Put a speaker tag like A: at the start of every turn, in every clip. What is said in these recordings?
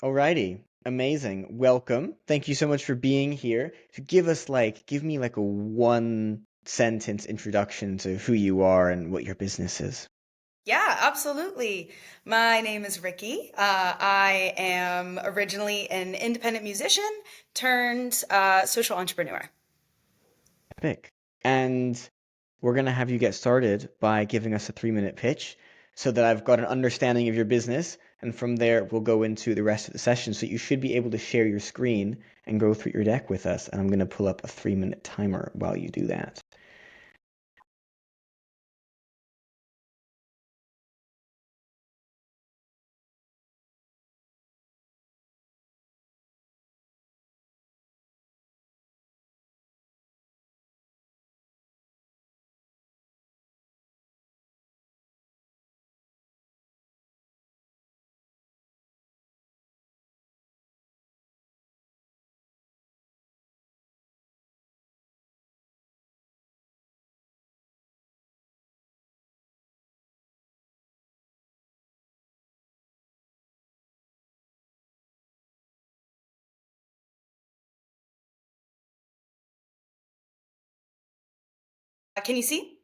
A: Alrighty. Amazing. Welcome. Thank you so much for being here. To give me like a one sentence introduction to who you are and what your business is.
B: Yeah, absolutely. My name is Ricky. I am originally an independent musician turned social entrepreneur.
A: Epic. And we're gonna have you get started by giving us a 3-minute pitch so that I've got an understanding of your business. And from there, we'll go into the rest of the session. So you should be able to share your screen and go through your deck with us. And I'm gonna pull up a 3-minute timer while you do that.
B: Can you see?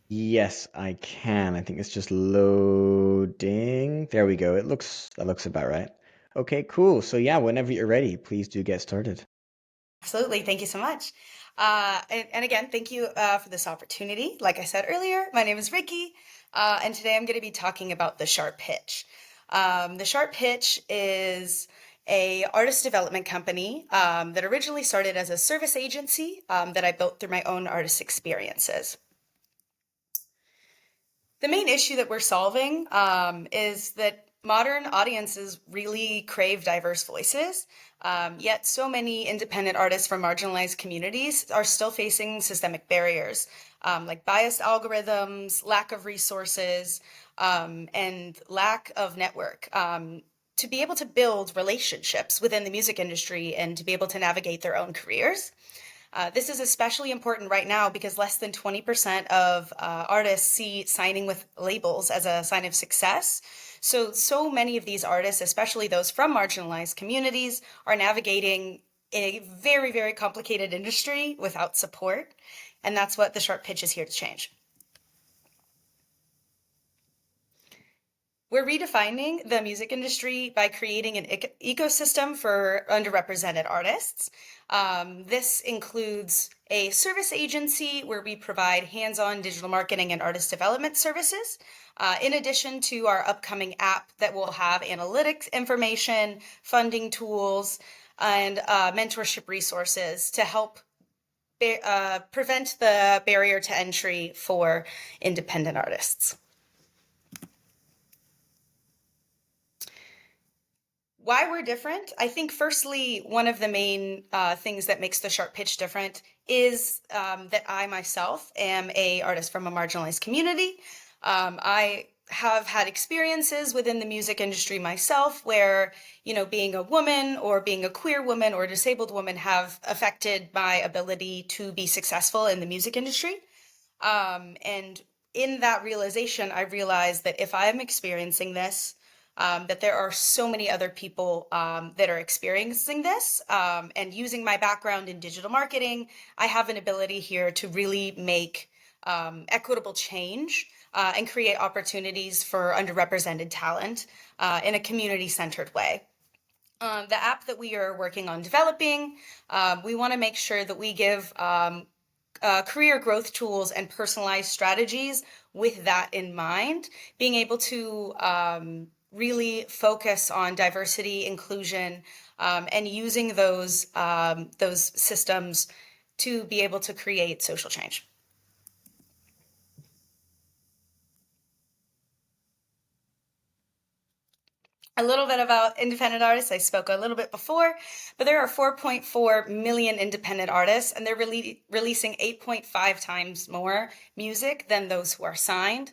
A: Yes, I can. I think it's just loading. There we go. That looks about right. Okay, cool. So yeah, whenever you're ready, please do get started.
B: Absolutely. Thank you so much. And again, thank you for this opportunity. Like I said earlier, my name is Ricky, and today I'm going to be talking about the Sharp Pitch. The Sharp Pitch is a artist development company that originally started as a service agency that I built through my own artist experiences. The main issue that we're solving is that modern audiences really crave diverse voices, yet so many independent artists from marginalized communities are still facing systemic barriers, like biased algorithms, lack of resources, and lack of network. To be able to build relationships within the music industry and to be able to navigate their own careers. This is especially important right now because less than 20% of artists see signing with labels as a sign of success. So many of these artists, especially those from marginalized communities, are navigating a very, very complicated industry without support. And that's what the Sharp Pitch is here to change. We're redefining the music industry by creating an ecosystem for underrepresented artists. This includes a service agency where we provide hands-on digital marketing and artist development services, in addition to our upcoming app that will have analytics information, funding tools, and mentorship resources to help prevent the barrier to entry for independent artists. Why we're different? I think firstly, one of the main things that makes the Sharp Pitch different is that I myself am a artist from a marginalized community. I have had experiences within the music industry myself where, being a woman or being a queer woman or a disabled woman have affected my ability to be successful in the music industry. And in that realization, I realized that if I'm experiencing this, that there are so many other people that are experiencing this. And using my background in digital marketing, I have an ability here to really make equitable change and create opportunities for underrepresented talent in a community-centered way. The app that we are working on developing, we want to make sure that we give career growth tools and personalized strategies with that in mind, being able to really focus on diversity, inclusion, and using those systems to be able to create social change. A little bit about independent artists. I spoke a little bit before, but there are 4.4 million independent artists, and they're releasing 8.5 times more music than those who are signed,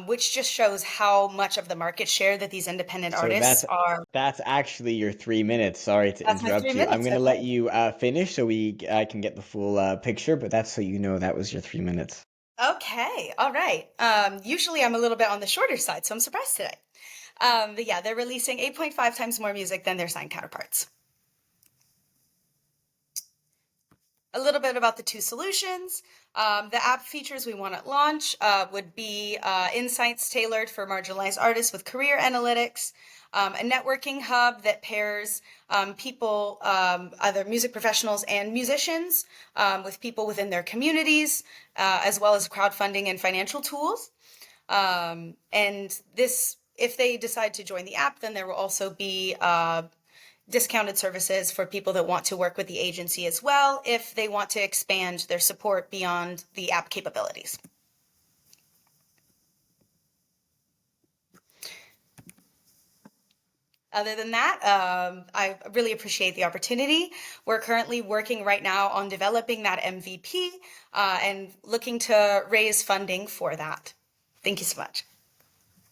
B: which just shows how much of the market share that these independent
A: So
B: artists are.
A: that's actually your 3 minutes. Sorry to
B: That's my three
A: interrupt you. I'm
B: minutes.
A: gonna let
B: Okay.
A: you finish so I can get the full picture, but that's so you know that was your 3 minutes.
B: Okay. All right. Usually I'm a little bit on the shorter side, so I'm surprised today. But yeah, they're releasing 8.5 times more music than their signed counterparts. A little bit about the two solutions. The app features we want at launch would be insights tailored for marginalized artists with career analytics, a networking hub that pairs people, either music professionals and musicians, with people within their communities, as well as crowdfunding and financial tools. And this, if they decide to join the app, then there will also be discounted services for people that want to work with the agency as well if they want to expand their support beyond the app capabilities. Other than that, I really appreciate the opportunity. We're currently working right now on developing that MVP and looking to raise funding for that. Thank you so much.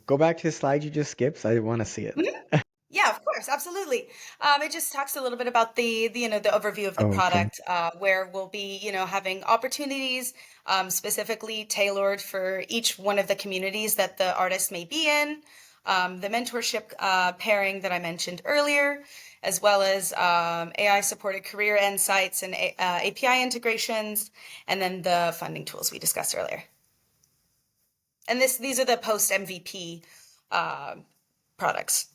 A: Go back to the slide you just skipped. I want to see it.
B: Mhm. Yeah, of course, absolutely. It just talks a little bit about the overview of the
A: Oh, okay.
B: product, where we'll be having opportunities specifically tailored for each one of the communities that the artist may be in, the mentorship pairing that I mentioned earlier, as well as AI supported career insights and API integrations, and then the funding tools we discussed earlier. And these are the post MVP products.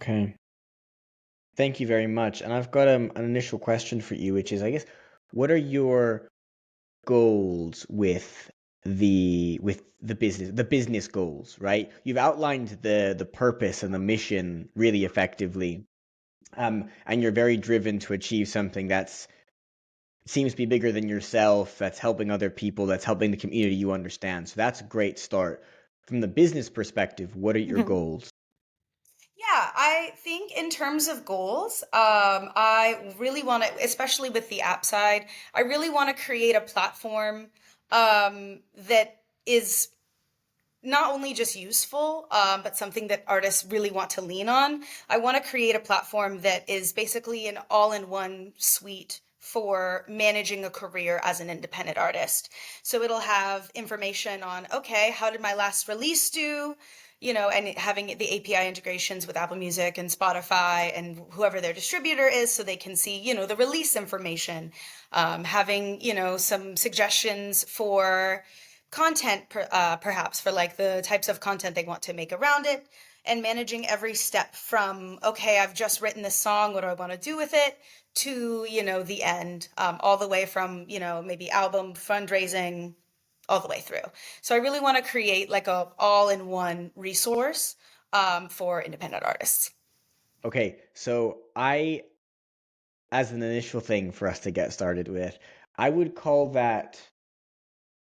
A: Okay. Thank you very much. And I've got an initial question for you, which is, I guess, what are your goals with the business goals, right? You've outlined the purpose and the mission really effectively. And you're very driven to achieve something that's seems to be bigger than yourself, that's helping other people, that's helping the community you understand. So that's a great start. From the business perspective, what are your goals?
B: Yeah, I think in terms of goals, I really want to, especially with the app side, I really want to create a platform that is not only just useful, but something that artists really want to lean on. I want to create a platform that is basically an all-in-one suite for managing a career as an independent artist. So it'll have information on, okay, how did my last release do? And having the API integrations with Apple Music and Spotify and whoever their distributor is, so they can see, the release information. Having, some suggestions for content perhaps for like the types of content they want to make around it, and managing every step from, okay, I've just written this song, what do I want to do with it, to the end, all the way from maybe album fundraising all the way through. So I really want to create like a all-in-one resource for independent artists.
A: Okay, so as an initial thing for us to get started with, I would call that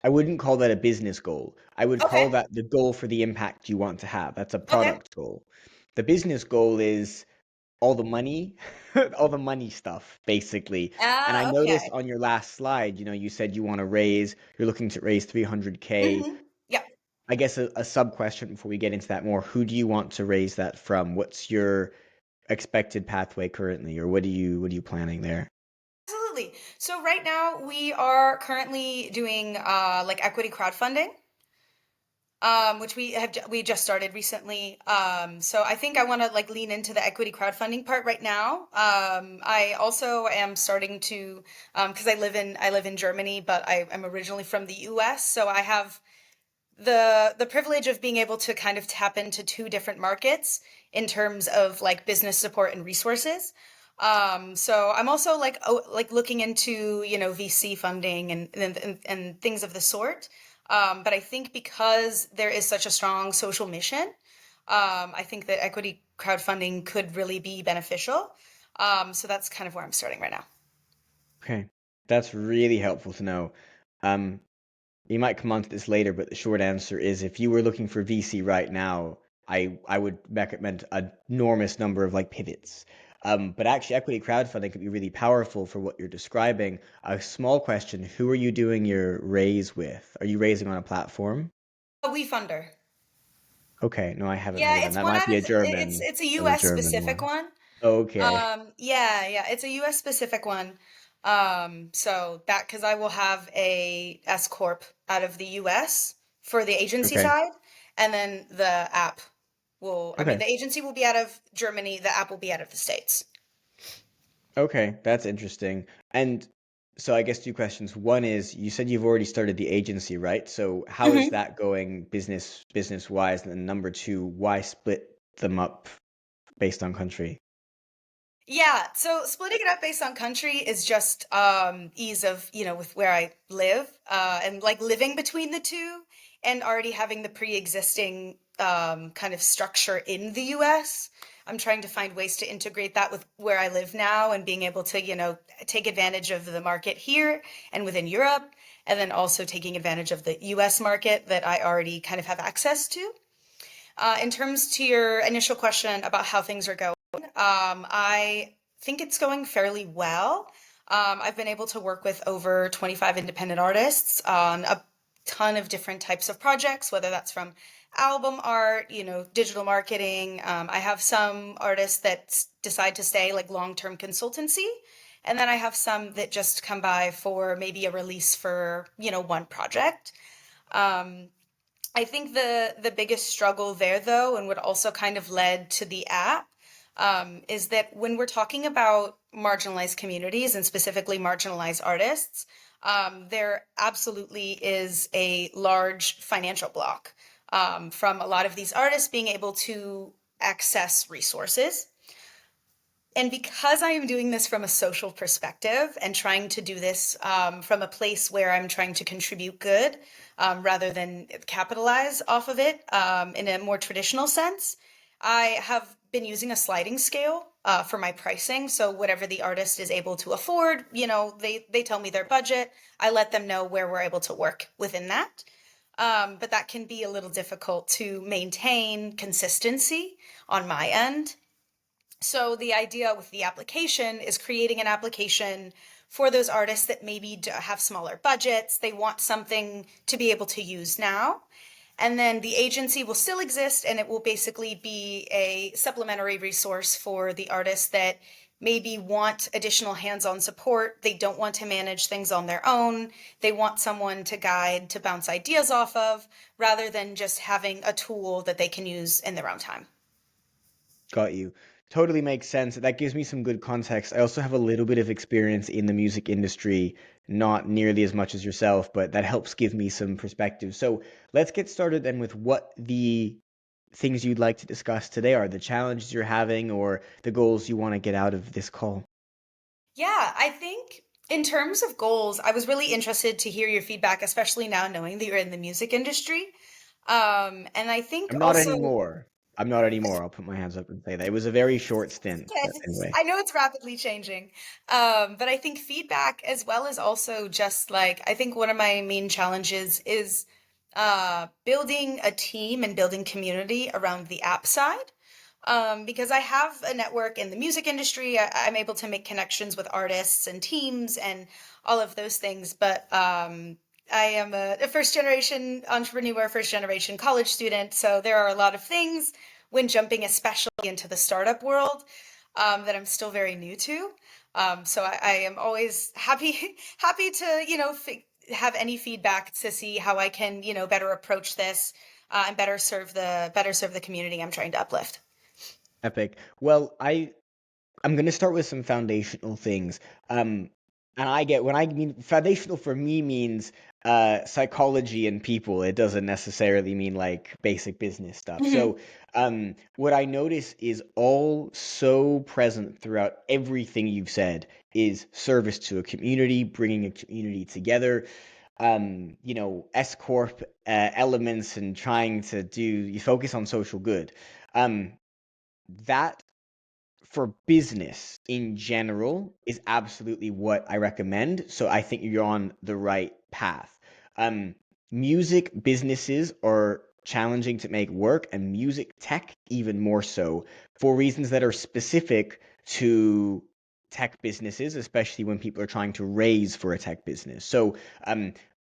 A: I wouldn't call that a business goal. I would call
B: Okay.
A: that the goal for the impact you want to have. That's a
B: Okay.
A: product goal. The business goal is all the money, all the money stuff, basically. And I noticed
B: Okay.
A: on your last slide, you said you're looking to raise 300K.
B: Yeah.
A: I guess a sub question before we get into that more, who do you want to raise that from? What's your expected pathway currently, or what are you planning there?
B: Absolutely. So right now we are currently doing like equity crowdfunding, which we just started recently. So I think I want to like lean into the equity crowdfunding part right now. I also am starting to, because I live in Germany, but I'm originally from the U.S., so I have the privilege of being able to kind of tap into two different markets in terms of like business support and resources. So I'm also like looking into VC funding and things of the sort. But I think because there is such a strong social mission, I think that equity crowdfunding could really be beneficial. So that's kind of where I'm starting right now.
A: Okay, that's really helpful to know. Um, you might come on to this later, but the short answer is if you were looking for VC right now, I would recommend an enormous number of like pivots. But actually, equity crowdfunding can be really powerful for what you're describing. A small question: who are you doing your raise with? Are you raising on a platform?
B: A WeFunder.
A: Okay, no, I haven't heard
B: Yeah,
A: of them.
B: it's
A: That
B: one
A: might
B: out
A: be
B: of
A: a
B: it's
A: German,
B: it's a
A: a
B: US
A: German
B: specific
A: one.
B: one.
A: Okay,
B: Yeah, it's a US specific one. So that because I will have a S corp out of the US for the agency
A: okay,
B: side, and then
A: Okay.
B: the agency will be out of Germany, the app will be out of the States.
A: Okay, that's interesting. And so I guess two questions. One is you said you've already started the agency, right? So how is
B: Mhm.
A: that going business wise? And then number two, why split them up based on country?
B: Yeah, so splitting it up based on country is just ease of, with where I live, and like living between the two and already having the pre-existing kind of structure in the US. I'm trying to find ways to integrate that with where I live now and being able to, take advantage of the market here and within Europe, and then also taking advantage of the US market that I already kind of have access to. In terms to your initial question about how things are going, I think it's going fairly well. I've been able to work with over 25 independent artists on a ton of different types of projects, whether that's from album art, digital marketing. I have some artists that decide to stay like long-term consultancy, and then I have some that just come by for maybe a release for, one project. Um, I think the biggest struggle there, though, and what also kind of led to the app, is that when we're talking about marginalized communities and specifically marginalized artists, there absolutely is a large financial block from a lot of these artists being able to access resources. And because I am doing this from a social perspective and trying to do this from a place where I'm trying to contribute good rather than capitalize off of it in a more traditional sense, I have been using a sliding scale for my pricing. So whatever the artist is able to afford, they tell me their budget. I let them know where we're able to work within that. But that can be a little difficult to maintain consistency on my end. So the idea with the application is creating an application for those artists that maybe have smaller budgets. They want something to be able to use now. And then the agency will still exist and it will basically be a supplementary resource for the artists that maybe want additional hands-on support. They don't want to manage things on their own. They want someone to guide, to bounce ideas off of, rather than just having a tool that they can use in their own time.
A: Got you. Totally makes sense. That gives me some good context. I also have a little bit of experience in the music industry, not nearly as much as yourself, but that helps give me some perspective. So let's get started then with what the things you'd like to discuss today are, the challenges you're having or the goals you want to get out of this call.
B: Yeah, I think in terms of goals, I was really interested to hear your feedback, especially now knowing that you're in the music industry. And I think
A: I'm not
B: also,
A: anymore. I'm not anymore. I'll put my hands up and say that. It was a very short stint, but
B: okay,
A: anyway.
B: I know it's rapidly changing, but I think feedback as well as also just like, I think one of my main challenges is building a team and building community around the app side. Because I have a network in the music industry, I'm able to make connections with artists and teams and all of those things. But I am a first generation entrepreneur, first generation college student. So there are a lot of things when jumping, especially into the startup world, that I'm still very new to. So I am always happy to, have any feedback to see how I can, better approach this and better serve the community I'm trying to uplift.
A: Epic. Well, I'm going to start with some foundational things. Um, and I get when I mean foundational for me means psychology and people. It doesn't necessarily mean like basic business stuff.
B: Mhm.
A: So, what I notice is all so present throughout everything you've said is service to a community, bringing a community together. S corp elements and trying to do you focus on social good. Um, that for business in general is absolutely what I recommend. So I think you're on the right path. Um, Music businesses are challenging to make work, and music tech even more so for reasons that are specific to tech businesses, especially when people are trying to raise for a tech business. So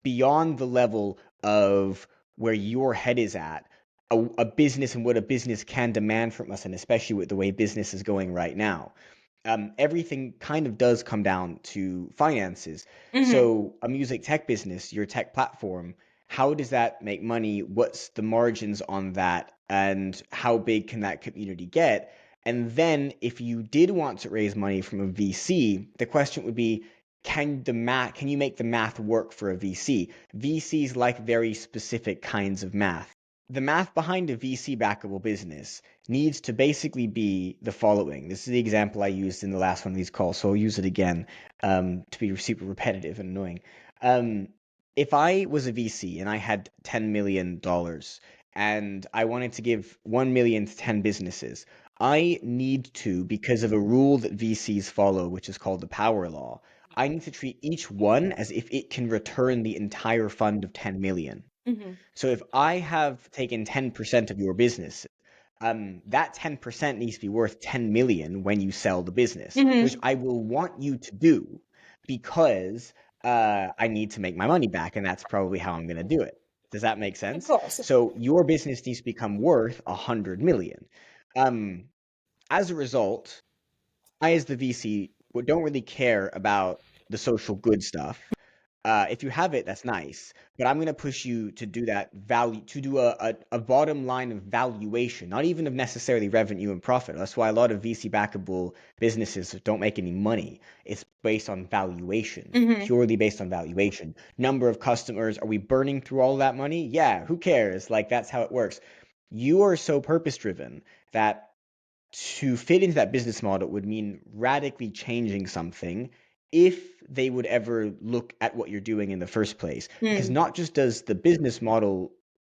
A: beyond the level of where your head is at, a business and what a business can demand from us, and especially with the way business is going right now, everything kind of does come down to finances.
B: Mhm.
A: So, a music tech business, your tech platform, How does that make money? What's the margins on that? And how big can that community get? And then if you did want to raise money from a VC, the question would be, can you make the math work for a VC? VCs like very specific kinds of math. The math behind a VC backable business needs to basically be the following. This is the example I used in the last one of these calls, so I'll use it again to be super repetitive and annoying. Um, if I was a VC and I had $10 million and I wanted to give 1 million to 10 businesses, I need to, because of a rule that VCs follow, which is called the power law, I need to treat each one as if it can return the entire fund of 10 million.
B: Mm-hmm.
A: So if I have taken 10% of your business, that 10% needs to be worth 10 million when you sell the business, which
B: Mm-hmm.
A: I will want you to do because I need to make my money back, and that's probably how I'm going to do it. Does that make
B: Of
A: sense?
B: course.
A: So your business needs to become worth 100 million. Um, as a result, I, as the VC, don't really care about the social good stuff. If you have it, that's nice, but I'm gonna push you to do that value to do a bottom line of valuation, not even of necessarily revenue and profit. That's why a lot of VC backable businesses don't make any money. It's based on valuation,
B: Mm-hmm.
A: purely based on valuation. Number of customers, are we burning through all that money? Yeah, who cares? Like that's how it works. You are so purpose driven that to fit into that business model would mean radically changing something if they would ever look at what you're doing in the first place. Because
B: Mm.
A: not just does the business model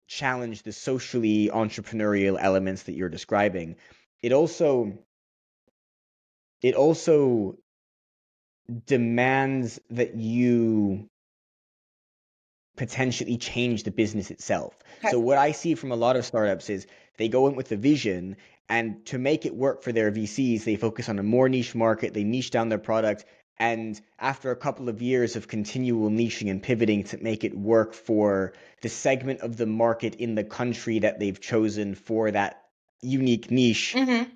A: challenge the socially entrepreneurial elements that you're describing, it also it also demands that you potentially change the business itself. So
B: Okay.
A: what I see from a lot of startups is they go in with a vision, and to make it work for their VCs, they focus on a more niche market, they niche down their product, and after a couple of years of continual niching and pivoting to make it work for the segment of the market in the country that they've chosen for that unique niche,
B: Mm-hmm.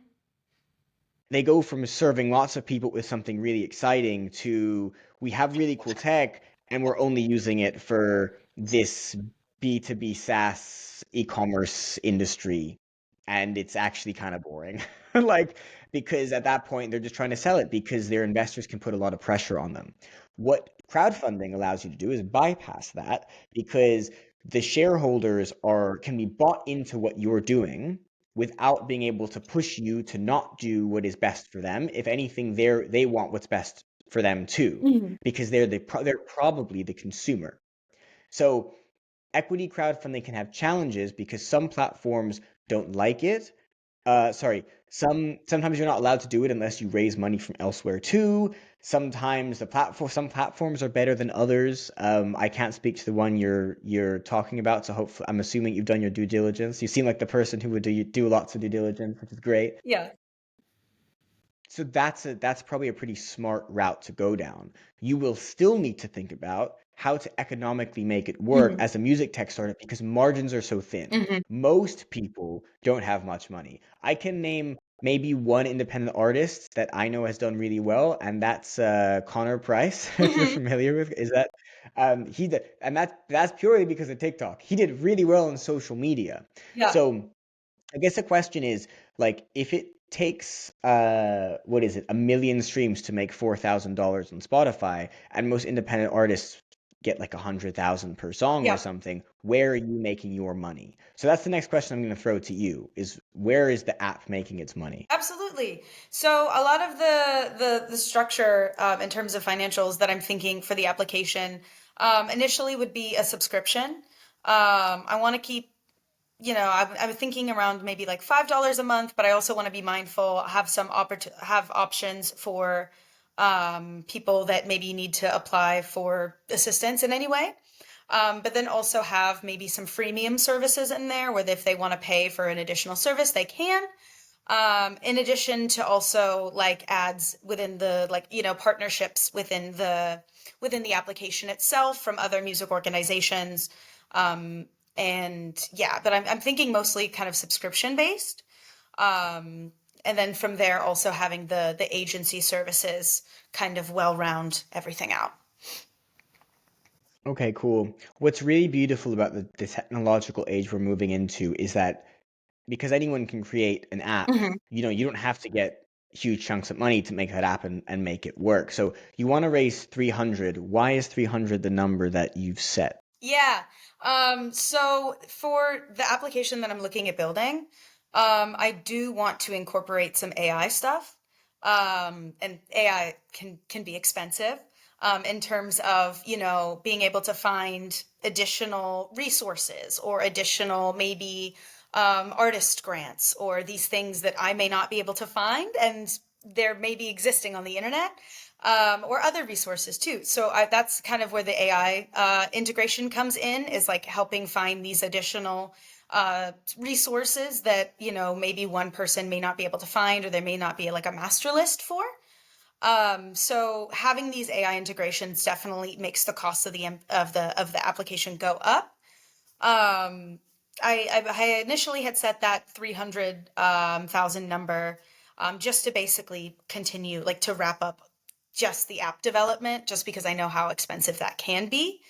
A: they go from serving lots of people with something really exciting to, we have really cool tech and we're only using it for this B2B SaaS e-commerce industry, and it's actually kind of boring. Like, because at that point they're just trying to sell it because their investors can put a lot of pressure on them. What crowdfunding allows you to do is bypass that, because the shareholders are can be bought into what you're doing without being able to push you to not do what is best for them. If anything, they want what's best for them too,
B: Mm-hmm.
A: because they're probably the consumer. So equity crowdfunding can have challenges because some platforms don't like it. Sorry, sometimes you're not allowed to do it unless you raise money from elsewhere too. Sometimes some platforms are better than others. I can't speak to the one you're talking about, so hopefully I'm assuming you've done your due diligence. You seem like the person who would do lots of due diligence, which is great.
B: Yeah.
A: So that's probably a pretty smart route to go down. You will still need to think about how to economically make it work
B: Mm-hmm.
A: as a music tech startup because margins are so thin.
B: Mm-hmm.
A: Most people don't have much money. I can name maybe one independent artist that I know has done really well, and that's Connor Price, if you're
B: Mm-hmm.
A: familiar with. Is that he did, and that's purely because of TikTok. He did really well on social media.
B: Yeah.
A: So I guess the question is, like, if it takes what is it, 1 million streams to make $4,000 on Spotify, and most independent artists get like 100,000 per song or
B: Yeah.
A: something, where are you making your money? So that's the next question I'm going to throw to you: is where is the app making its money?
B: Absolutely. So a lot of the structure in terms of financials that I'm thinking for the application initially would be a subscription. I want to keep, I'm thinking around maybe like $5 a month, but I also want to be mindful, have have options for people that maybe need to apply for assistance in any way. But then also have maybe some freemium services in there where if they want to pay for an additional service, they can. In addition to also like ads within the partnerships within the application itself from other music organizations. Um, and yeah, but I'm thinking mostly kind of subscription based. And then from there also having the agency services kind of well round everything out.
A: Okay, cool. What's really beautiful about the technological age we're moving into is that because anyone can create an app,
B: Hmm.
A: you don't have to get huge chunks of money to make that app and make it work. So you want to raise 300. Why is 300 the number that you've set?
B: Yeah. So for the application that I'm looking at building, I do want to incorporate some AI stuff. And AI can be expensive, in terms of, being able to find additional resources or additional maybe artist grants or these things that I may not be able to find and they're maybe existing on the internet, or other resources too. So that's kind of where the AI integration comes in, is like helping find these additional resources that, maybe one person may not be able to find, or there may not be like a master list for. So having these AI integrations definitely makes the cost of the application go up. Um, I initially had set that 300,000 number, just to basically continue, like to wrap up just the app development, just because I know how expensive that can be.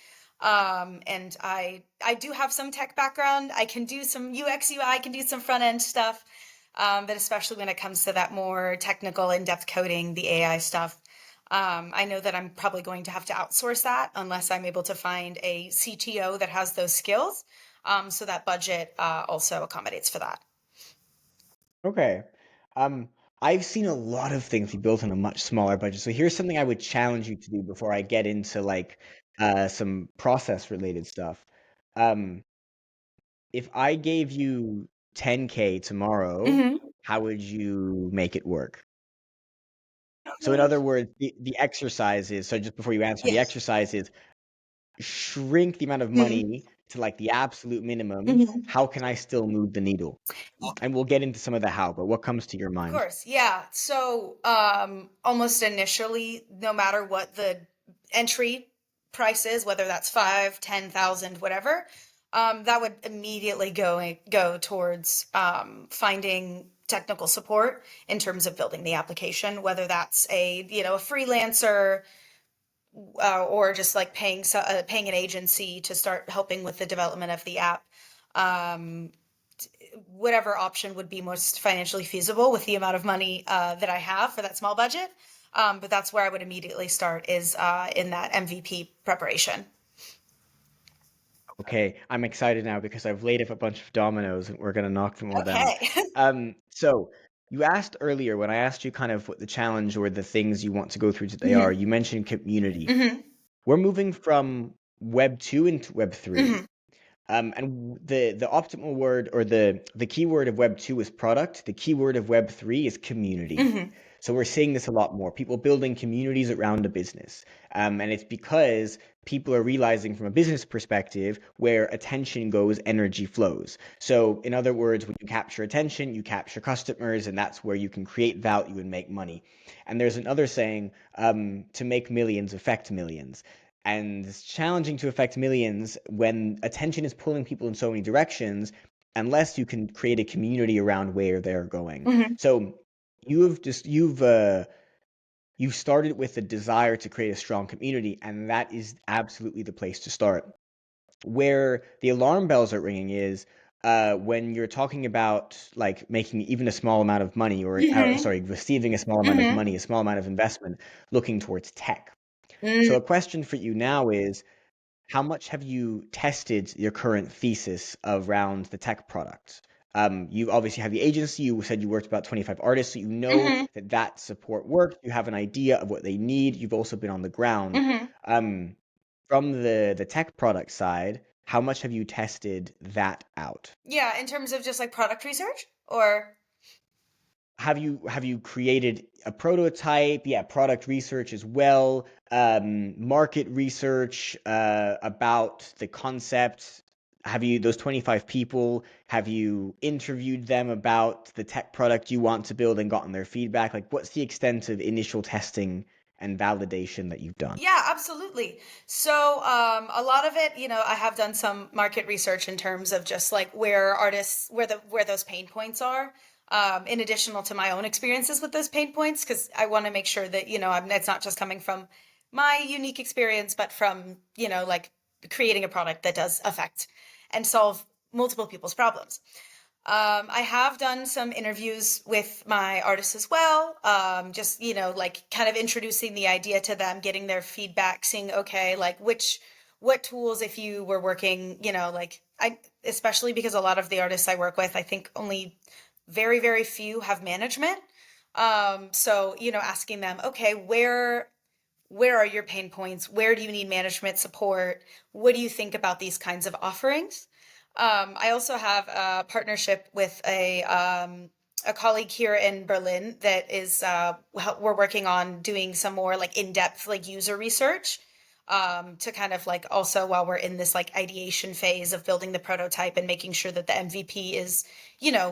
B: And I do have some tech background. I can do some UX UI, I can do some front end stuff. But especially when it comes to that more technical in-depth coding, the AI stuff, I know that I'm probably going to have to outsource that unless I'm able to find a CTO that has those skills. So that budget also accommodates for that.
A: Okay. Um, I've seen a lot of things be built on a much smaller budget. So here's something I would challenge you to do before I get into like some process related stuff. Um, if I gave you 10K tomorrow,
B: Hmm.
A: how would you make it work? So in other words, the exercise is, so just before you answer, the
B: Yes.
A: exercise is shrink the amount of
B: Hmm.
A: money to like the absolute minimum.
B: Hmm.
A: How can I still move the needle? And we'll get into some of the how, but what comes to your
B: Of
A: mind?
B: course, yeah. So, almost initially, no matter what the entry price is, whether that's 5, 10,000, whatever, that would immediately go towards finding technical support in terms of building the application, whether that's a freelancer, or just like paying an agency to start helping with the development of the app. Um, Whatever option would be most financially feasible with the amount of money that I have for that small budget. But that's where I would immediately start, is in that MVP preparation.
A: Okay, I'm excited now because I've laid up a bunch of dominoes and we're gonna knock them all down.
B: Okay.
A: So you asked earlier when I asked you kind of what the challenge or the things you want to go through today are,
B: Hmm.
A: you mentioned community.
B: Hmm.
A: We're moving from Web 2 into Web 3.
B: Hmm.
A: And the optimal word or the keyword of Web 2 is product. The keyword of Web 3 is community.
B: Hmm.
A: So we're seeing this a lot more. People building communities around a business. And it's because people are realizing from a business perspective where attention goes, energy flows. So in other words, when you capture attention, you capture customers, and that's where you can create value and make money. And there's another saying, to make millions, affect millions. And it's challenging to affect millions when attention is pulling people in so many directions, unless you can create a community around where they're going.
B: Hmm.
A: So you've started with a desire to create a strong community, and that is absolutely the place to start. Where the alarm bells are ringing is when you're talking about like making even a small amount of money, or
B: Hmm.
A: sorry, receiving a small amount of
B: Hmm.
A: money, a small amount of investment, looking towards tech. So
B: Mm.
A: a question for you now is, how much have you tested your current thesis around the tech product? You obviously have the agency. You said you worked with about 25 artists, so you know
B: Hmm.
A: that that support works. You have an idea of what they need. You've also been on the ground.
B: Hmm.
A: Um, from the tech product side, how much have you tested that out?
B: Yeah, in terms of just like product research, or.
A: Have you created a prototype? Yeah, product research as well, market research about the concept. Have you those 25 people? Have you interviewed them about the tech product you want to build and gotten their feedback? Like, what's the extent of initial testing and validation that you've done?
B: Yeah, absolutely. So, a lot of it, I have done some market research in terms of just like where artists, where those pain points are. In additional to my own experiences with those pain points, because I want to make sure that it's not just coming from my unique experience, but from like creating a product that does affect and solve multiple people's problems. I have done some interviews with my artists as well. Just, like kind of introducing the idea to them, getting their feedback, seeing, okay, like what tools, if you were working, like especially because a lot of the artists I work with, I think only very, very few have management. So, asking them, okay, where are your pain points? Where do you need management support? What do you think about these kinds of offerings? I also have a partnership with a colleague here in Berlin that is we're working on doing some more like in-depth like user research to kind of like also while we're in this like ideation phase of building the prototype and making sure that the MVP is,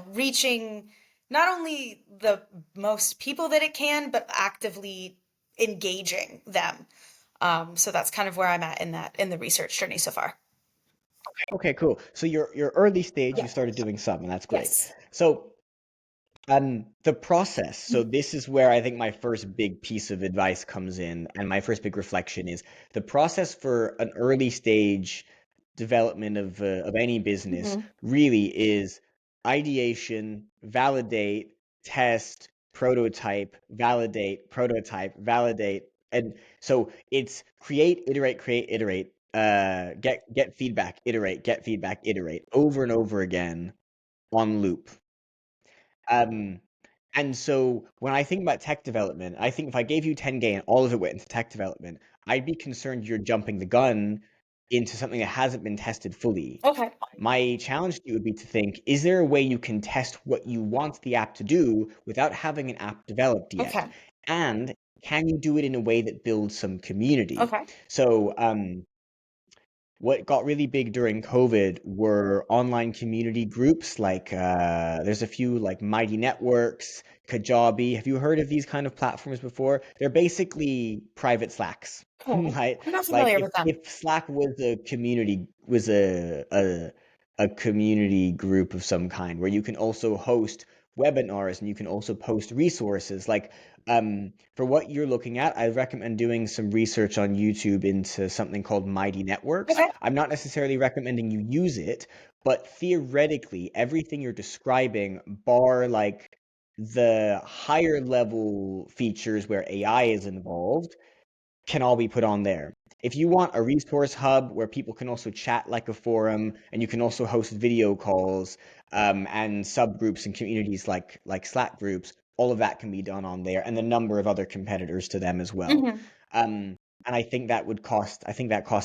B: reaching not only the most people that it can, but actively engaging them. So that's kind of where I'm at in the research journey so far.
A: Okay, cool. So your early stage, you
B: Yeah.
A: started doing some, and that's great.
B: Yes.
A: So the process. So
B: Mhm.
A: this is where I think my first big piece of advice comes in, and my first big reflection is the process for an early stage development of any business
B: Mhm.
A: really is ideation, validate, test, prototype, validate, and so it's create, iterate, get feedback, iterate over and over again on loop. Um, and so when I think about tech development, I think if I gave you 10K and all of it went into tech development, I'd be concerned you're jumping the gun into something that hasn't been tested fully.
B: Okay.
A: My challenge to you would be to think, is there a way you can test what you want the app to do without having an app developed yet?
B: Okay.
A: And can you do it in a way that builds some community?
B: Okay.
A: So, what got really big during COVID were online community groups like there's a few like Mighty Networks, Kajabi. Have you heard of these kind of platforms before? They're basically private Slacks,
B: Cool.
A: right?
B: I'm not
A: Like
B: familiar
A: if
B: with them.
A: if Slack was a community was a community group of some kind where you can also host webinars and you can also post resources like for what you're looking at, I recommend doing some research on YouTube into something called Mighty Networks.
B: Okay.
A: I'm not necessarily recommending you use it, but theoretically, everything you're describing, bar like the higher level features where AI is involved, can all be put on there. If you want a resource hub where people can also chat like a forum and you can also host video calls and subgroups and communities like Slack groups, all of that can be done on there and the number of other competitors to them as well.
B: Hmm.
A: And I think that costs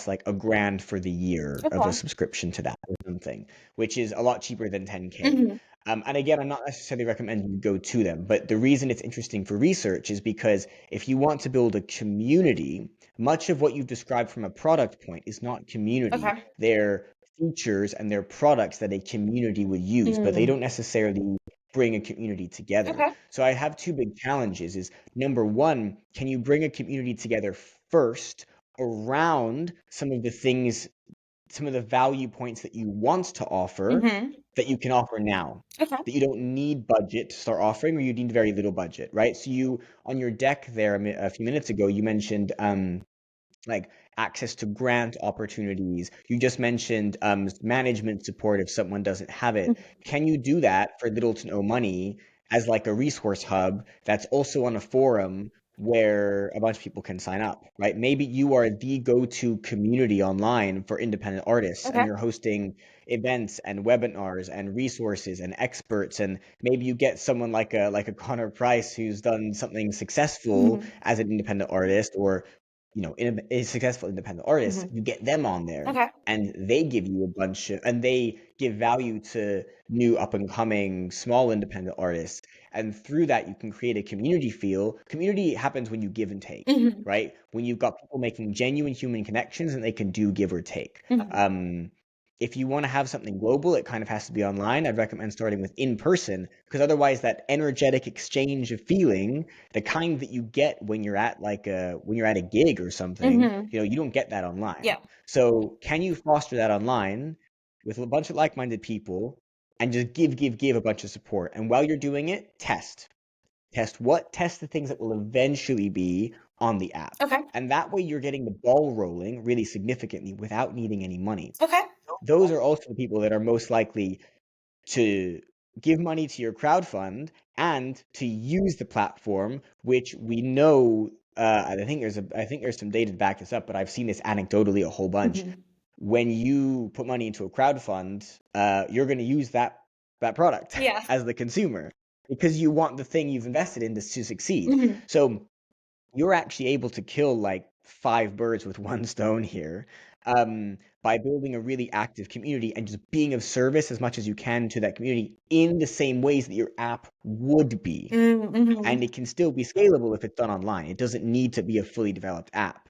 A: like $1,000 for the year of a
B: Okay.
A: subscription to that or something, which is a lot cheaper than 10K.
B: Hmm.
A: And again, I'm not necessarily recommending you go to them, but the reason it's interesting for research is because if you want to build a community, much of what you've described from a product point is not community.
B: Okay.
A: They're features and they're products that a community would use, but they
B: Mm.
A: don't necessarily bring a community together.
B: Okay.
A: So I have two big challenges is number one, can you bring a community together first around some of the value points that you want to offer
B: Hmm.
A: that you can offer now?
B: Okay.
A: That you don't need budget to start offering, or you need very little budget, right? So you on your deck there a few minutes ago, you mentioned like access to grant opportunities. You just mentioned management support if someone doesn't have it. Can you do that for little to no money as like a resource hub that's also on a forum where a bunch of people can sign up, right? Maybe you are the go-to community online for independent artists and
B: Okay.
A: you're hosting events and webinars and resources and experts and maybe you get someone like a Connor Price who's done something successful
B: Hmm.
A: as an independent artist or a successful independent artist,
B: Hmm.
A: you get them on there
B: Okay.
A: and they give you a bunch of, and they give value to new up and coming small independent artists. And through that, you can create a community feel. Community happens when you give and take,
B: Hmm.
A: right? When you've got people making genuine human connections and they can do give or take.
B: Hmm.
A: Um, if you want to have something global, it kind of has to be online. I'd recommend starting with in person because otherwise, that energetic exchange of feeling the kind that you get when you're at a gig or something,
B: Hmm.
A: you don't get that online.
B: Yeah.
A: So can you foster that online with a bunch of like-minded people and just give a bunch of support? And while you're doing it, test. Test the things that will eventually be on the app.
B: Okay.
A: And that way you're getting the ball rolling really significantly without needing any money.
B: Okay.
A: Those are also the people that are most likely to give money to your crowdfund and to use the platform, which we know. I think there's some data to back this up, but I've seen this anecdotally a whole bunch.
B: Mhm.
A: When you put money into a crowdfund, you're going to use that product
B: Yeah.
A: as the consumer because you want the thing you've invested in to succeed.
B: Mhm.
A: So you're actually able to kill like five birds with one stone here, by building a really active community and just being of service as much as you can to that community in the same ways that your app would be. And
B: Mhm.
A: it can still be scalable if it's done online. It doesn't need to be a fully developed app.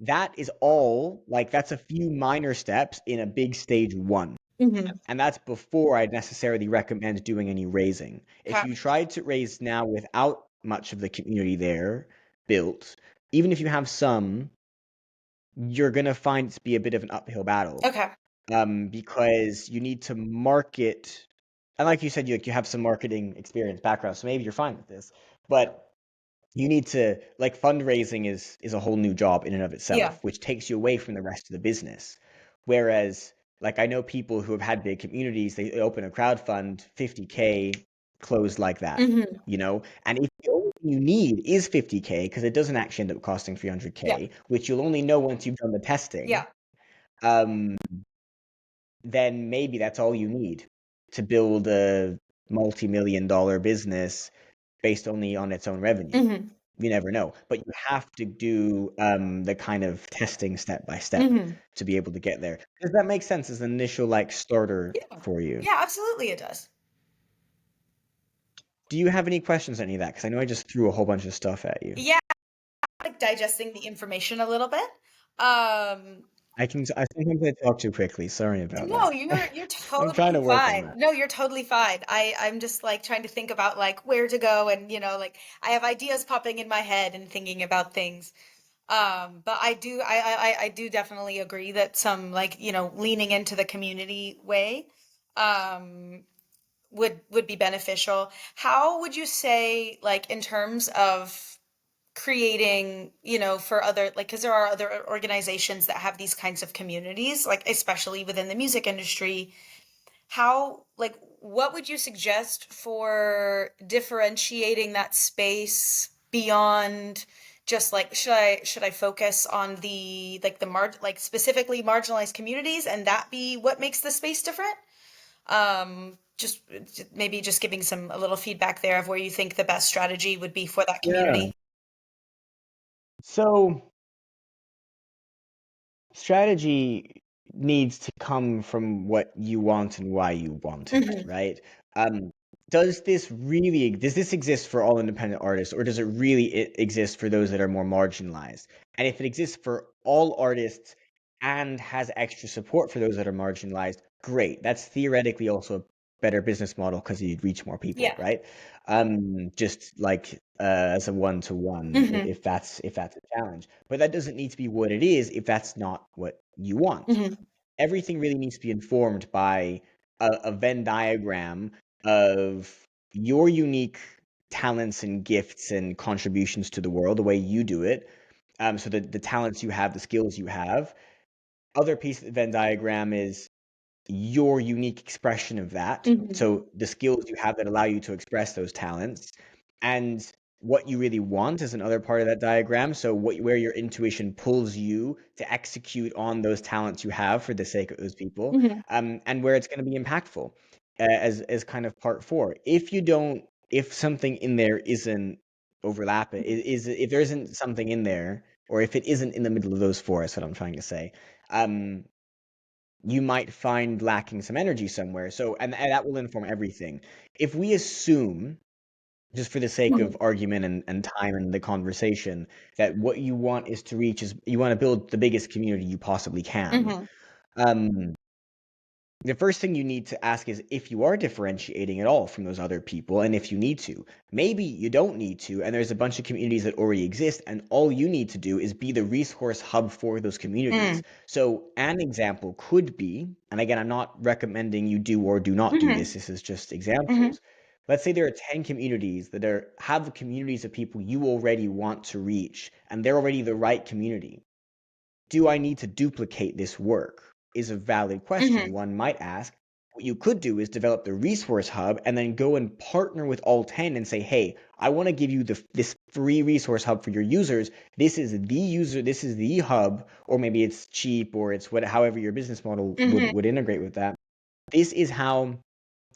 A: That is all, like, that's a few minor steps in a big stage one.
B: Mhm.
A: And that's before I'd necessarily recommend doing any raising. If
B: Okay.
A: you tried to raise now without much of the community there built, even if you have some, you're gonna find it to be a bit of an uphill battle.
B: Okay.
A: Because you need to market, and like you said, you have some marketing experience background, so maybe you're fine with this. But you need to, like, fundraising is a whole new job in and of
B: Yeah.
A: itself, which takes you away from the rest of the business. Whereas, like, I know people who have had big communities, they open a crowdfund, 50K, closed like that,
B: Mhm.
A: and if the only thing you need is 50K, because it doesn't actually end up costing
B: Yeah.
A: 300K, which you'll only know once you've done the testing,
B: Yeah.
A: um, then maybe that's all you need to build a multi-million dollar business based only on its own revenue.
B: Mhm.
A: You never know, but you have to do the kind of testing step by step
B: Mhm.
A: to be able to get there. Does that make sense as an initial like starter
B: Yeah.
A: for you?
B: Yeah, absolutely it does.
A: Do you have any questions on any of that? Because I know I just threw a whole bunch of stuff at you.
B: Yeah, like digesting the information a little bit. Um,
A: I sometimes I talk too quickly. Sorry about
B: no,
A: that.
B: you're
A: I'm trying to
B: totally
A: work on
B: fine.
A: that.
B: No, you're totally fine. I'm just like trying to think about like where to go and like I have ideas popping in my head and thinking about things. But I do definitely agree that some like, leaning into the community way um would be beneficial. How would you say like in terms of creating, for other like because there are other organizations that have these kinds of communities, like especially within the music industry, how like what would you suggest for differentiating that space beyond just like should I focus on the like like specifically marginalized communities and that be what makes the space different? Just maybe just giving a little feedback there of where you think the best strategy would be for that
A: Yeah.
B: community.
A: So strategy needs to come from what you want and why you want it,
B: Hmm.
A: right? Um, does this exist for all independent artists, or does it really exist for those that are more marginalized? And if it exists for all artists and has extra support for those that are marginalized, great. That's theoretically also a better business model because you'd reach more people,
B: Yeah.
A: right? Just like as a one to one,
B: Hmm.
A: if that's a challenge. But that doesn't need to be what it is if that's not what you want.
B: Hmm.
A: Everything really needs to be informed by a Venn diagram of your unique talents and gifts and contributions to the world, the way you do it. So the talents you have, the skills you have. Other piece of the Venn diagram is your unique expression of that.
B: Hmm.
A: So the skills you have that allow you to express those talents, and what you really want is another part of that diagram. So where your intuition pulls you to execute on those talents you have for the sake of those people,
B: Hmm.
A: and where it's going to be impactful, as kind of part four. If something in there isn't overlap, is if there isn't something in there, or if it isn't in the middle of those four, that's what I'm trying to say. Um, you might find lacking some energy somewhere. So, and that will inform everything. If we assume, just for the sake
B: Hmm.
A: of argument and time and the conversation, that what you want is to reach is you want to build the biggest community you possibly can.
B: Hmm.
A: Um, the first thing you need to ask is if you are differentiating at all from those other people, and if you need to. Maybe you don't need to, and there's a bunch of communities that already exist, and all you need to do is be the resource hub for those communities. So, an example could be, and again, I'm not recommending you do or do not do
B: Hmm.
A: this, this is just
B: Hmm.
A: examples. Let's say there are 10 communities that have the communities of people you already want to reach, and they're already the right community. Do I need to duplicate this work? Is a valid question
B: Mm-hmm.
A: one might ask. What you could do is develop the resource hub and then go and partner with all 10 and say, hey, I want to give you this free resource hub for your users. This is the hub, or maybe it's cheap, or it's however your business model
B: Mm-hmm.
A: would integrate with that. This is how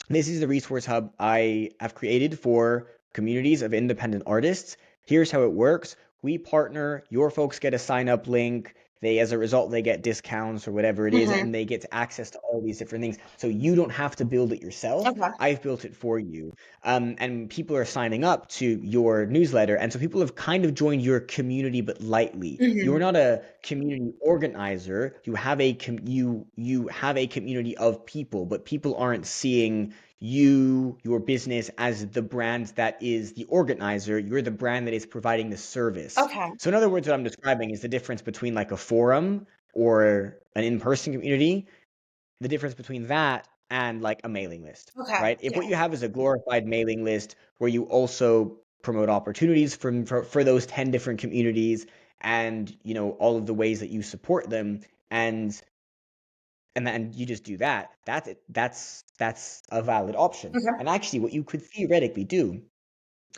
A: this is the resource hub I have created for communities of independent artists. Here's how it works. We partner, your folks get a sign up link. As a result, they get discounts or whatever it is,
B: Mm-hmm.
A: and they get access to all these different things. So you don't have to build it yourself.
B: Okay.
A: I've built it for you. And people are signing up to your newsletter. And so people have kind of joined your community, but lightly.
B: Mm-hmm.
A: You're not a community organizer. You have a community of people, but people aren't seeing your business as the brand that is the organizer. You're the brand that is providing the service.
B: Okay.
A: So in other words, what I'm describing is the difference between like a forum or an in-person community, the difference between that and like a mailing list,
B: Okay.
A: right? If
B: Yeah.
A: what you have is a glorified mailing list where you also promote opportunities for those 10 different communities, and all of the ways that you support them, and then you just do that, that's a valid option.
B: Okay.
A: And actually what you could theoretically do,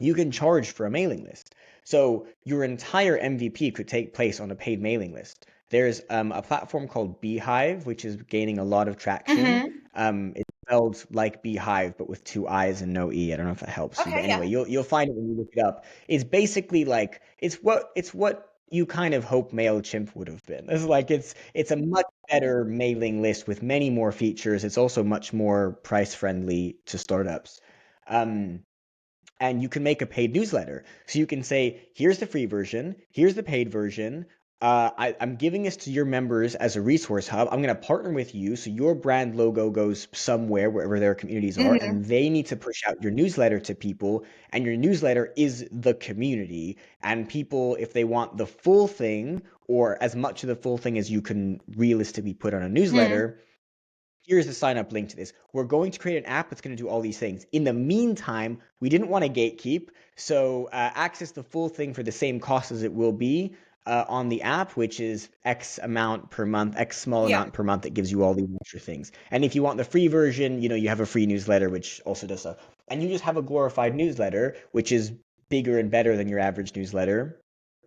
A: you can charge for a mailing list. So your entire MVP could take place on a paid mailing list. There's a platform called Beehive, which is gaining a lot of traction.
B: Mm-hmm.
A: It's spelled like Beehive, but with two I's and no E. I don't know if that helps you, but
B: Okay. Yeah.
A: anyway, you'll find it when you look it up. It's basically like it's what you kind of hope MailChimp would have been. It's a much better mailing list with many more features. It's also much more price friendly to startups. Um, and you can make a paid newsletter. So you can say, here's the free version, here's the paid version. I'm giving this to your members as a resource hub. I'm going to partner with you so your brand logo goes somewhere wherever their communities are,
B: Mm-hmm.
A: and they need to push out your newsletter to people. And your newsletter is the community. And people, if they want the full thing or as much of the full thing as you can realistically put on a
B: Mm-hmm.
A: newsletter, here's the sign up link to this. We're going to create an app that's going to do all these things. In the meantime, we didn't want to gatekeep, so access the full thing for the same cost as it will be on the app, which is X amount per month, X small
B: Yeah.
A: amount per month that gives you all these extra things. And if you want the free version, you have a free newsletter, which also does stuff. And you just have a glorified newsletter, which is bigger and better than your average newsletter,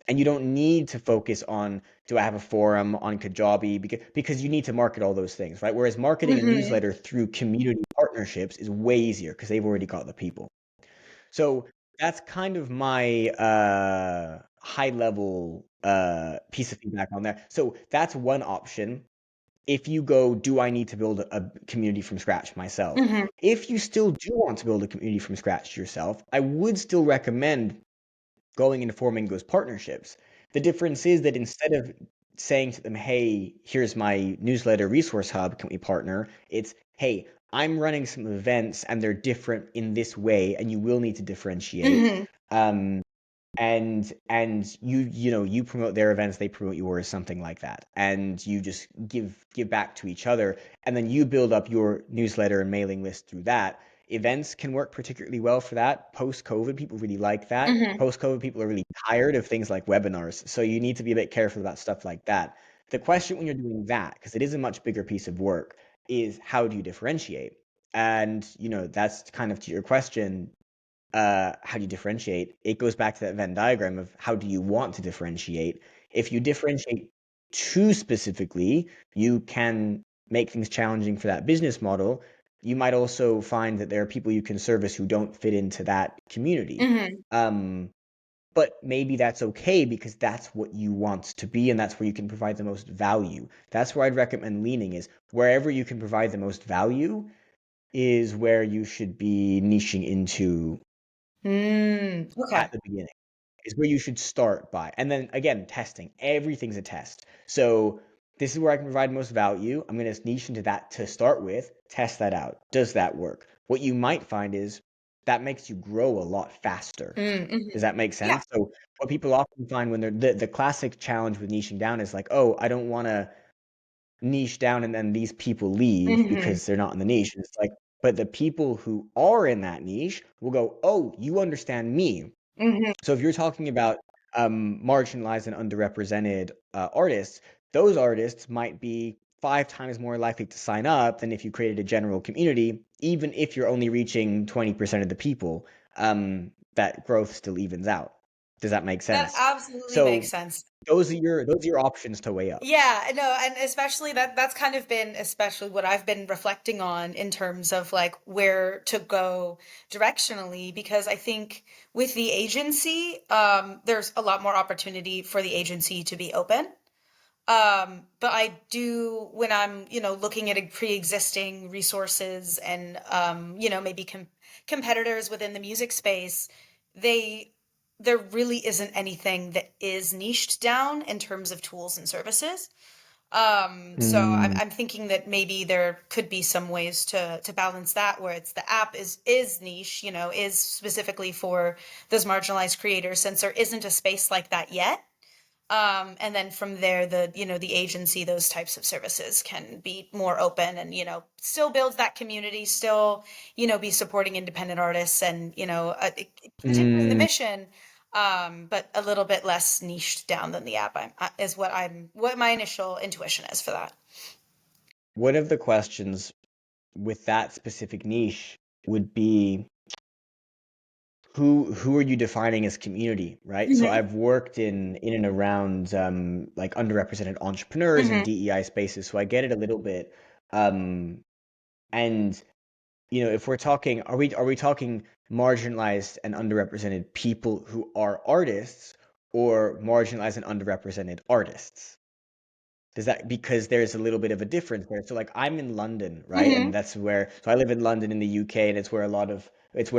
A: and you don't need to focus on, do I have a forum on Kajabi, because you need to market all those things, right? Whereas marketing a
B: Mm-hmm.
A: newsletter through community partnerships is way easier because they've already got the people. So that's kind of my high level piece of feedback on that. So that's one option. If you go, do I need to build a community from scratch myself?
B: Mm-hmm.
A: If you still do want to build a community from scratch yourself, I would still recommend going and forming those partnerships. The difference is that instead of saying to them, hey, here's my newsletter resource hub, can we partner? It's, hey, I'm running some events and they're different in this way, and you will need to differentiate.
B: Mm-hmm.
A: Um, and you promote their events, they promote yours, something like that, and you just give back to each other, and then you build up your newsletter and mailing list through that. Events can work particularly well for that. Post COVID, people really like that.
B: Mm-hmm.
A: Post COVID, people are really tired of things like webinars, so you need to be a bit careful about stuff like that. The question when you're doing that, because it is a much bigger piece of work, is how do you differentiate? And that's kind of to your question, how do you differentiate? It goes back to that Venn diagram of how do you want to differentiate. If you differentiate too specifically, you can make things challenging for that business model. You might also find that there are people you can service who don't fit into that community.
B: Mm-hmm.
A: Um, but maybe that's okay because that's what you want to be, and that's where you can provide the most value. That's where I'd recommend leaning, is wherever you can provide the most value is where you should be niching into
B: Mm. Okay.
A: at the beginning, is where you should start by. And then again, testing. Everything's a test. So this is where I can provide most value. I'm going to niche into that to start with, test that out. Does that work? What you might find is that makes you grow a lot faster.
B: Mm-hmm.
A: Does that make
B: Yeah.
A: sense? So what people often find when the classic challenge with niching down is like, oh, I don't want to niche down and then these people leave
B: Mm-hmm.
A: because they're not in the niche. And it's like, But the people who are in that niche will go, oh, you understand me.
B: Hmm.
A: So if you're talking about marginalized and underrepresented artists, those artists might be 5 times more likely to sign up than if you created a general community, even if you're only reaching 20% of the people. That growth still evens out. Does that make
B: That
A: sense?
B: absolutely makes
A: So
B: sense.
A: those are your options to weigh up.
B: Yeah, no, and especially that's kind of been especially what I've been reflecting on in terms of like where to go directionally, because I think with the agency, there's a lot more opportunity for the agency to be open. But I do, when I'm, looking at pre-existing resources and, maybe competitors within the music space, they, there really isn't anything that is niched down in terms of tools and services. So I'm,
A: Mm,
B: I'm thinking that maybe there could be some ways to balance that, where it's the app is niche, is specifically for those marginalized creators, since there isn't a space like that yet. And then from there, the agency, those types of services can be more open and, still build that community, still, be supporting independent artists and, continuing the
A: mm.
B: mission, but a little bit less niched down than the app is what my initial intuition is for that.
A: One of the questions with that specific niche would be who are you defining as community, right? So
B: Hmm.
A: I've worked in and around like underrepresented entrepreneurs and
B: Hmm.
A: DEI spaces, so I get it a little bit. Um, and if we're talking, are we talking marginalized and underrepresented people who are artists, or marginalized and underrepresented artists? Does that, because there's a little bit of a difference there. So like I'm in London, right? And
B: Hmm.
A: that's where, so I live in London in the UK, and it's where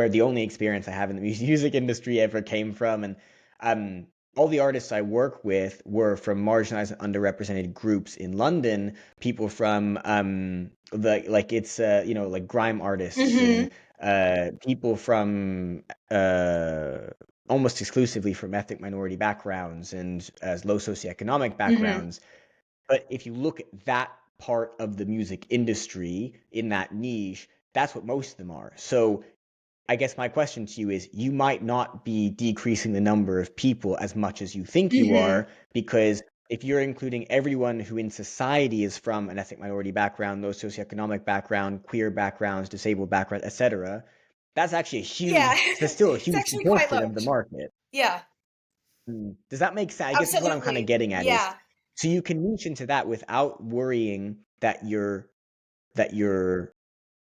A: the only experience I have in the music industry ever came from. And um all the artists I work with were from marginalized and underrepresented groups in London, people from the like it's like grime artists and
B: Hmm.
A: people from almost exclusively from ethnic minority backgrounds and as low socioeconomic
B: Hmm.
A: backgrounds. But if you look at that part of the music industry in that niche, that's what most of them are. So I guess my question to you is, you might not be decreasing the number of people as much as you think you
B: Hmm.
A: are, because if you're including everyone who in society is from an ethnic minority background, low socioeconomic background, queer backgrounds, disabled background, etc., that's actually a
B: Yeah,
A: huge, that's still a
B: it's
A: huge
B: actually quite
A: proportion of the
B: large.
A: market.
B: Yeah,
A: Does that make sense? I guess that's what I'm kind of
B: absolutely.
A: getting at is,
B: Yeah,
A: so you can reach into that without worrying that you're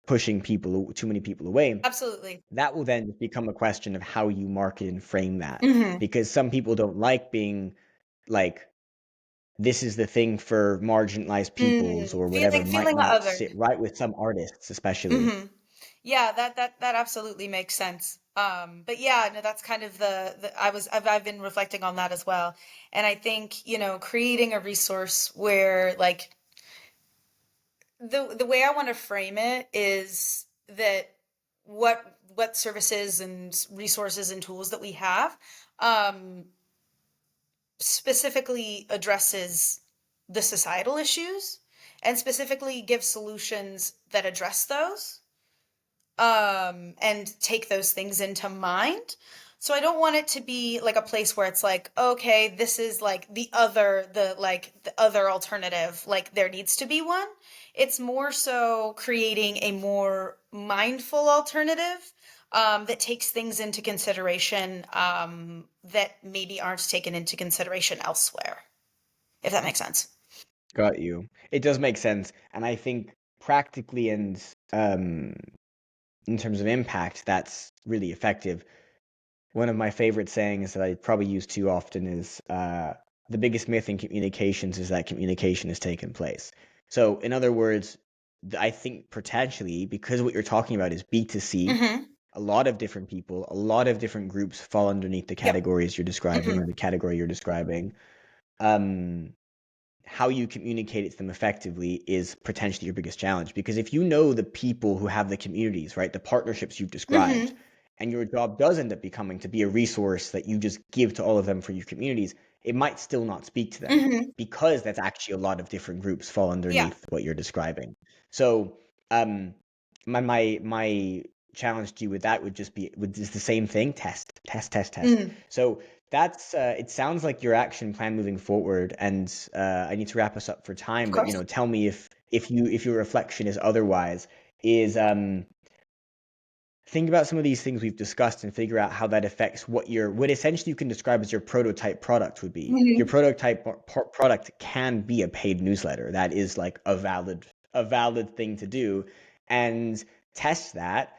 A: pushing too many people away.
B: absolutely.
A: That will then become a question of how you market and frame that,
B: Hmm.
A: because some people don't like being like, this is the thing for marginalized peoples or whatever, might
B: Feeling
A: not
B: othered.
A: sit right with some artists, especially.
B: Hmm. Yeah, that absolutely makes sense. But yeah, no, that's kind of I've been reflecting on that as well. And I think, creating a resource where like the way I want to frame it is that what services and resources and tools that we have um specifically addresses the societal issues and specifically gives solutions that address those, and take those things into mind. So I don't want it to be like a place where it's like, okay, this is like the other alternative, like there needs to be one. It's more so creating a more mindful alternative, that takes things into consideration, that maybe aren't taken into consideration elsewhere, if that makes sense.
A: Got you. It does make sense, and I think practically and in terms of impact, that's really effective. One of my favorite sayings that I probably use too often is, the biggest myth in communications is that communication has taken place. So, in other words, I think potentially, because what you're talking about is B2C,
B: Mm-hmm.
A: a lot of different people, a lot of different groups fall underneath the
B: Yep.
A: categories you're describing,
B: Mm-hmm.
A: or the category you're describing. Um, how you communicate it to them effectively is potentially your biggest challenge. Because if you know the people who have the communities, right, the partnerships you've described,
B: Mm-hmm.
A: and your job does end up becoming to be a resource that you just give to all of them for your communities, it might still not speak to them,
B: Mm-hmm.
A: because that's actually a lot of different groups fall
B: Yeah.
A: underneath what you're describing. So, um, my challenge to you with that would just be would is the same thing: test, test, test, test.
B: Mm,
A: So that's it sounds like your action plan moving forward, and I need to wrap us up for
B: of
A: time, but
B: course.
A: tell me if your reflection is otherwise, is think about some of these things we've discussed and figure out how that affects what essentially you can describe as your prototype product would be. Your
B: Hmm.
A: prototype product can be a paid newsletter. That is like a valid thing to do, and test that.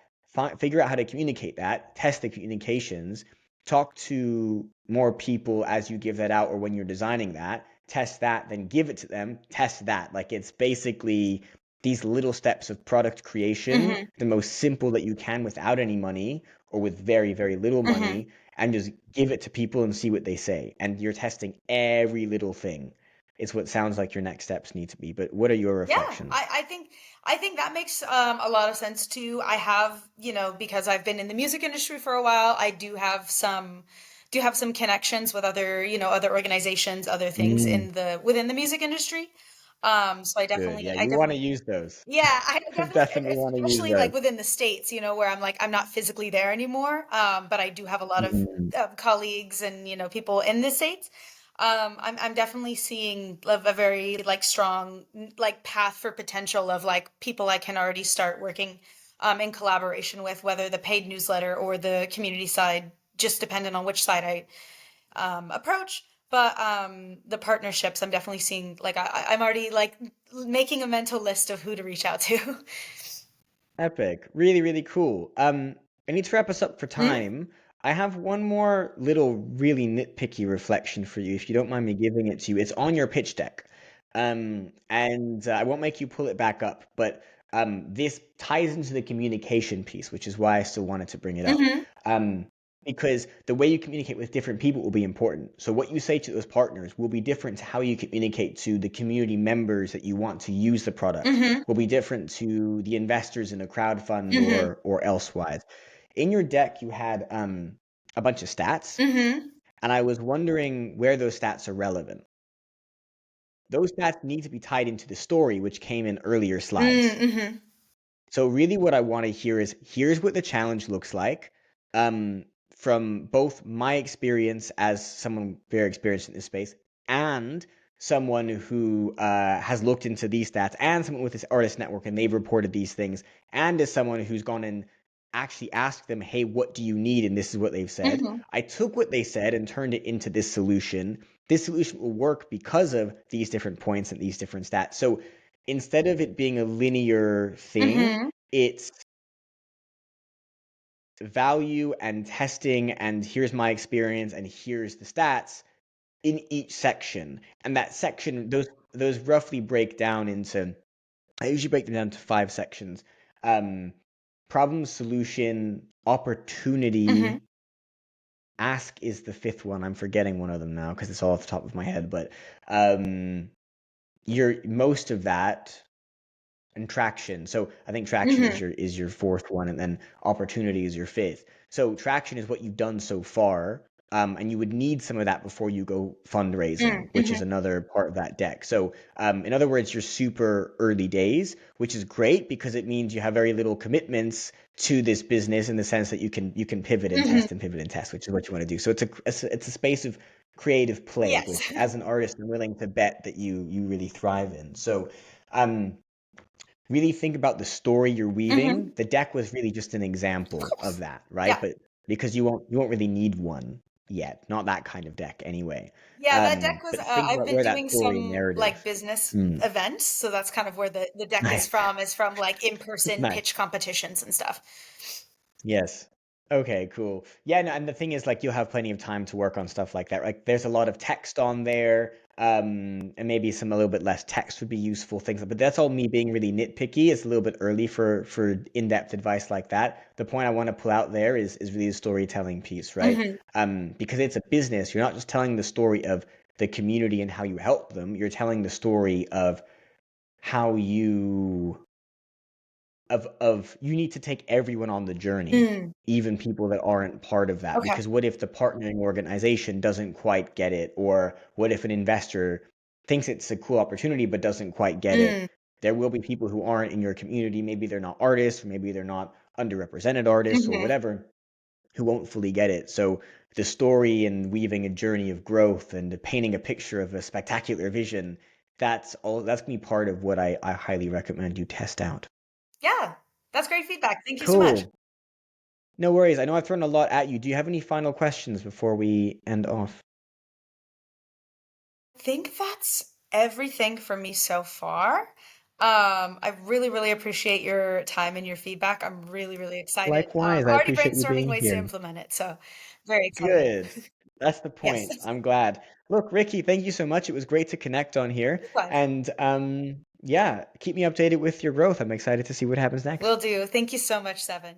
A: Figure out how to communicate that. Test the communications. Talk to more people as you give that out or when you're designing that. Test that, then give it to them. Test that. Like it's basically these little steps of product creation,
B: Hmm.
A: the most simple that you can without any money or with very, very little
B: Hmm.
A: money, and just give it to people and see what they say. And you're testing every little thing. It's what sounds like your next steps need to be. But what are your
B: Yeah,
A: reflections?
B: I think that makes a lot of sense too. I have, because I've been in the music industry for a while, I do have some connections with other organizations, other things
A: Mm,
B: in the within the music industry. So I
A: good.
B: definitely
A: Yeah,
B: I
A: you want to
B: definitely
A: use those.
B: yeah, I definitely,
A: Definitely want to use
B: especially like
A: those.
B: within the States, where I'm not physically there anymore. But I do have a lot of
A: Mm,
B: colleagues and, people in the States. I'm definitely seeing a very like strong like path for potential of like people I can already start working in collaboration with, whether the paid newsletter or the community side, just depending on which side I approach. But the partnerships, I'm definitely seeing like I'm already like making a mental list of who to reach out to.
A: epic. Really, really cool. I need to wrap us up for
B: Mm,
A: time. I have one more little really nitpicky reflection for you, if you don't mind me giving it to you. It's on your pitch deck. And I won't make you pull it back up, but this ties into the communication piece, which is why I still wanted to bring it up.
B: mm-hmm,
A: Um, because the way you communicate with different people will be important. So what you say to those partners will be different to how you communicate to the community members that you want to use the product,
B: mm-hmm,
A: will be different to the investors in a crowd fund
B: mm-hmm,
A: or elsewise. In your deck, you had a bunch of stats,
B: mm-hmm,
A: and I was wondering where those stats are relevant. Those stats need to be tied into the story, which came in earlier slides.
B: mm-hmm,
A: So really what I want to hear is here's what the challenge looks like, um, from both my experience as someone very experienced in this space and someone who has looked into these stats and someone with this artist network and they've reported these things and as someone who's gone and actually asked them, hey, what do you need? And this is what they've said.
B: mm-hmm,
A: I took what they said and turned it into this solution. This solution will work because of these different points and these different stats. So instead of it being a linear thing,
B: mm-hmm,
A: it's value and testing, and here's my experience, and here's the stats in each section. And that section, those roughly break down into, I usually break them down to 5 sections. Um, problem, solution,
B: mm-hmm,
A: opportunity, ask is the fifth one. I'm forgetting one of them now because it's all off the top of my head, but um, you're most of that and traction. So I think traction
B: mm-hmm,
A: is your fourth one, and then opportunity is your fifth. So traction is what you've done so far, and you would need some of that before you go fundraising, which is
B: mm-hmm,
A: another part of that deck. So in other words, you're super early days, which is great because it means you have very little commitments to this business in the sense that you can
B: mm-hmm.
A: pivot and test, which is what you want to do. So it's a space of creative play,
B: Yes.
A: which as an artist, I'm willing to bet that you really thrive in. So um, really think about the story you're
B: Mm-hmm.
A: weaving. The deck was really just an
B: Of
A: example of
B: course.
A: that, right?
B: Yeah.
A: But because you won't really need one yet, not that kind of deck anyway.
B: Yeah, that deck was,
A: But think
B: I've
A: about
B: been
A: where that
B: doing
A: story and
B: some like
A: narrative.
B: business
A: Mm,
B: events. So that's kind of where the deck
A: nice,
B: is from like in-person
A: nice.
B: pitch competitions and stuff.
A: Yes. Okay, cool. Yeah, no, and the thing is, like, you'll have plenty of time to work on stuff like that. Like, there's a lot of text on there, and maybe some a little bit less text would be useful things. But that's all me being really nitpicky. It's a little bit early for in-depth advice like that. The point I want to pull out there is really the storytelling piece, right?
B: Hmm.
A: Because it's a business. You're not just telling the story of the community and how you help them. You're telling the story of how you you need to take everyone on the journey,
B: Mm.
A: even people that aren't part of that.
B: Okay.
A: Because what if the partnering organization doesn't quite get it, or what if an investor thinks it's a cool opportunity but doesn't quite get it?
B: Mm.
A: there will be people who aren't in your community. Maybe they're not artists, or maybe they're not underrepresented artists or
B: Hmm.
A: whatever, who won't fully get it. So the story and weaving a journey of growth and painting a picture of a spectacular vision, that's gonna be part of what I highly recommend you test out.
B: Yeah, that's great feedback. Thank you so much.
A: Cool. No worries. I know I've thrown a lot at you. Do you have any final questions before we end off?
B: I think that's everything for me so far. I really, really appreciate your time and your feedback. I'm really, really excited.
A: Likewise, I
B: Already
A: appreciate you
B: brainstorming
A: being
B: ways to
A: here.
B: implement it, so very excited.
A: Good. That's the
B: Yes,
A: point. I'm glad. Look, Ricky, thank you so much. It was great to connect on here.
B: likewise.
A: And yeah, keep me updated with your growth. I'm excited to see what happens next.
B: Will do. Thank you so much, Seven.